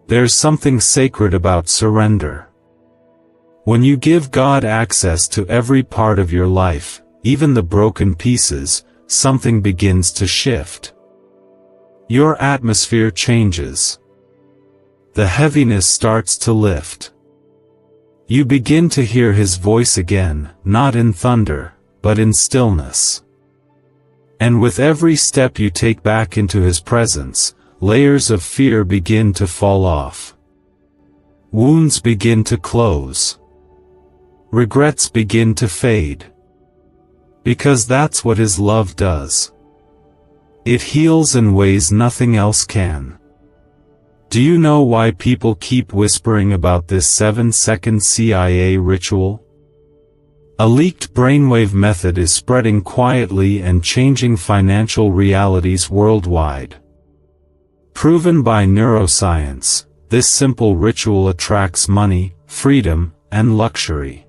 There's something sacred about surrender. When you give God access to every part of your life, even the broken pieces, something begins to shift. Your atmosphere changes. The heaviness starts to lift. You begin to hear His voice again, not in thunder, but in stillness. And with every step you take back into His presence, layers of fear begin to fall off. Wounds begin to close. Regrets begin to fade. Because that's what His love does. It heals in ways nothing else can. Do you know why people keep whispering about this 7-second CIA ritual? A leaked brainwave method is spreading quietly and changing financial realities worldwide. Proven by neuroscience, this simple ritual attracts money, freedom, and luxury.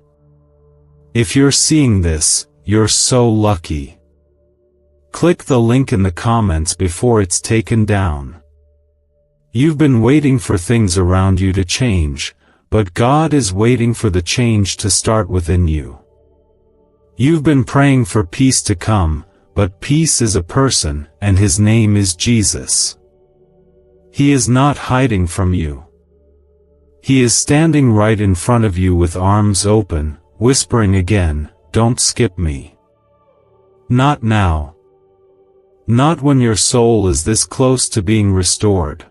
If you're seeing this, you're so lucky. Click the link in the comments before it's taken down. You've been waiting for things around you to change, but God is waiting for the change to start within you. You've been praying for peace to come, but peace is a person, and his name is Jesus. He is not hiding from you. He is standing right in front of you with arms open, whispering again, "Don't skip me." Not now. Not when your soul is this close to being restored.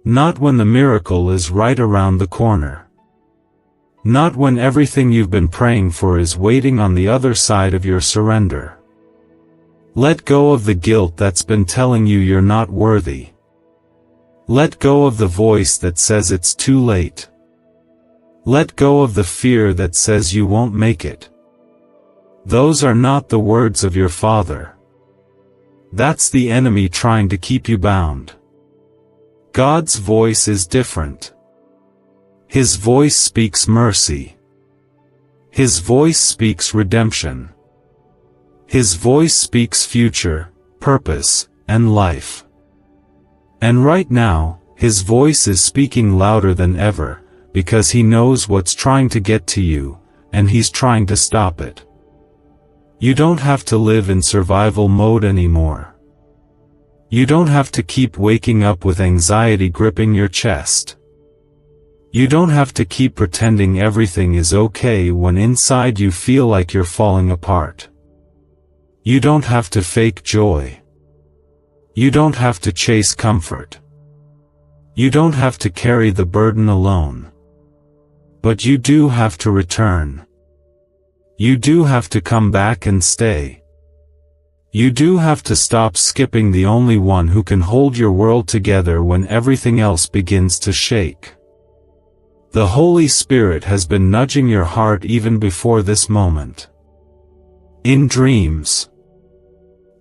Not when the miracle is right around the corner. Not when everything you've been praying for is waiting on the other side of your surrender. Let go of the guilt that's been telling you you're not worthy. Let go of the voice that says it's too late. Let go of the fear that says you won't make it. Those are not the words of your Father. That's the enemy trying to keep you bound. God's voice is different. His voice speaks mercy. His voice speaks redemption. His voice speaks future, purpose, and life. And right now, his voice is speaking louder than ever, because he knows what's trying to get to you, and he's trying to stop it. You don't have to live in survival mode anymore. You don't have to keep waking up with anxiety gripping your chest. You don't have to keep pretending everything is okay when inside you feel like you're falling apart. You don't have to fake joy. You don't have to chase comfort. You don't have to carry the burden alone. But you do have to return. You do have to come back and stay. You do have to stop skipping the only one who can hold your world together when everything else begins to shake. The Holy Spirit has been nudging your heart even before this moment. In dreams.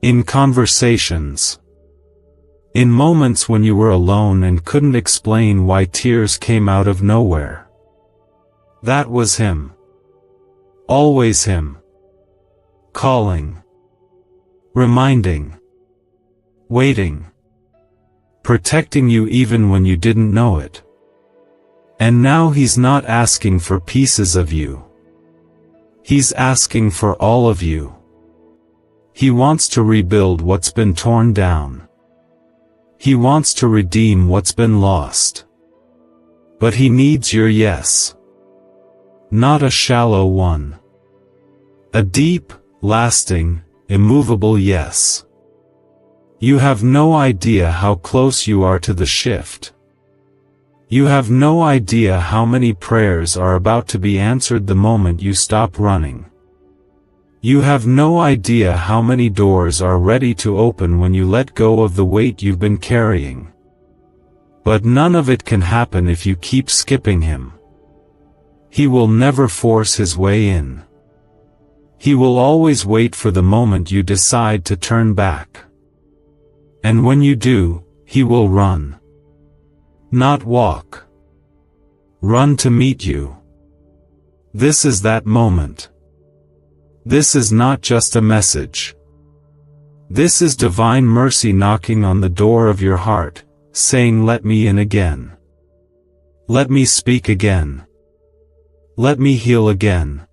In conversations. In moments when you were alone and couldn't explain why tears came out of nowhere. That was him. Always him. Calling. Reminding. Waiting. Protecting you even when you didn't know it. And now he's not asking for pieces of you. He's asking for all of you. He wants to rebuild what's been torn down. He wants to redeem what's been lost. But he needs your yes. Not a shallow one. A deep, lasting, immovable yes. You have no idea how close you are to the shift. You have no idea how many prayers are about to be answered the moment you stop running. You have no idea how many doors are ready to open when you let go of the weight you've been carrying. But none of it can happen if you keep skipping him. He will never force his way in. He will always wait for the moment you decide to turn back. And when you do, he will run. Not walk. Run to meet you. This is that moment. This is not just a message. This is divine mercy knocking on the door of your heart, saying, "Let me in again. Let me speak again. Let me heal again.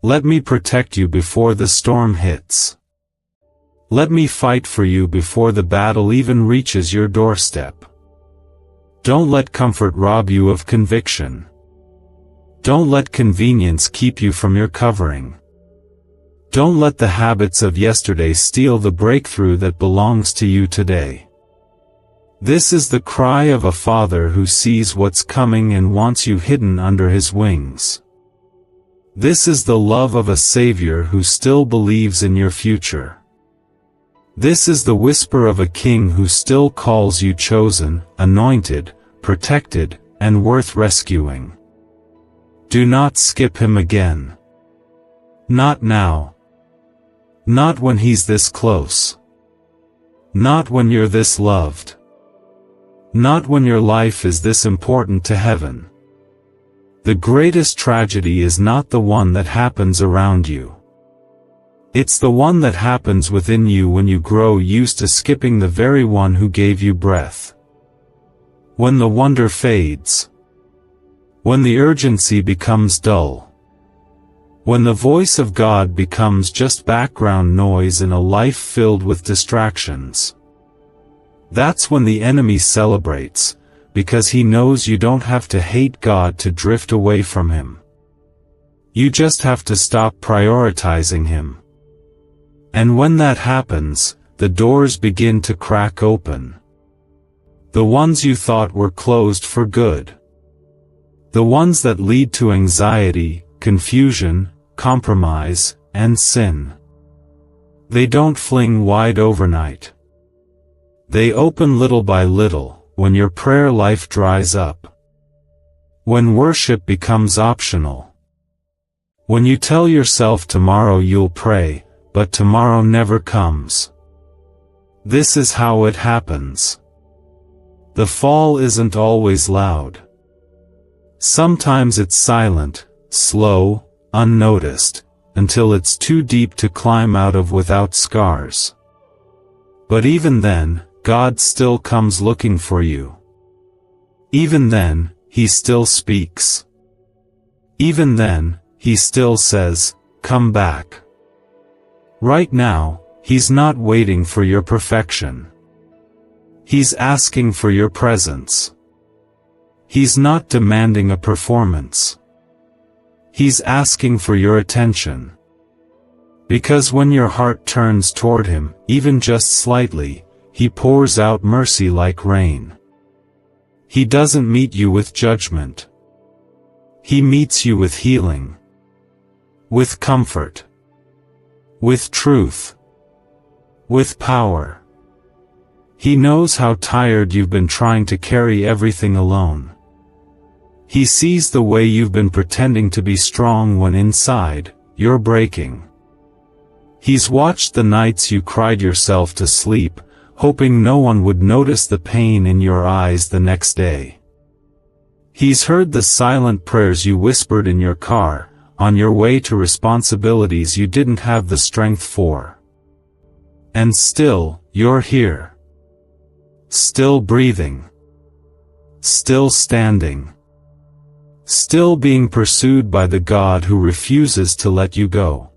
Let me protect you before the storm hits. Let me fight for you before the battle even reaches your doorstep." Don't let comfort rob you of conviction. Don't let convenience keep you from your covering. Don't let the habits of yesterday steal the breakthrough that belongs to you today. This is the cry of a father who sees what's coming and wants you hidden under his wings. This is the love of a Savior who still believes in your future. This is the whisper of a King who still calls you chosen, anointed, protected, and worth rescuing. Do not skip him again. Not now. Not when he's this close. Not when you're this loved. Not when your life is this important to heaven. The greatest tragedy is not the one that happens around you. It's the one that happens within you when you grow used to skipping the very one who gave you breath. When the wonder fades. When the urgency becomes dull. When the voice of God becomes just background noise in a life filled with distractions. That's when the enemy celebrates, because he knows you don't have to hate God to drift away from Him. You just have to stop prioritizing Him. And when that happens, the doors begin to crack open. The ones you thought were closed for good. The ones that lead to anxiety, confusion, compromise, and sin. They don't fling wide overnight. They open little by little, when your prayer life dries up. When worship becomes optional. When you tell yourself tomorrow you'll pray, but tomorrow never comes. This is how it happens. The fall isn't always loud. Sometimes it's silent, slow, unnoticed, until it's too deep to climb out of without scars. But even then, God still comes looking for you. Even then, He still speaks. Even then, He still says, "Come back." Right now, He's not waiting for your perfection. He's asking for your presence. He's not demanding a performance. He's asking for your attention. Because when your heart turns toward Him, even just slightly, He pours out mercy like rain. He doesn't meet you with judgment. He meets you with healing. With comfort. With truth. With power. He knows how tired you've been trying to carry everything alone. He sees the way you've been pretending to be strong when inside, you're breaking. He's watched the nights you cried yourself to sleep, hoping no one would notice the pain in your eyes the next day. He's heard the silent prayers you whispered in your car, on your way to responsibilities you didn't have the strength for. And still, you're here. Still breathing. Still standing. Still being pursued by the God who refuses to let you go.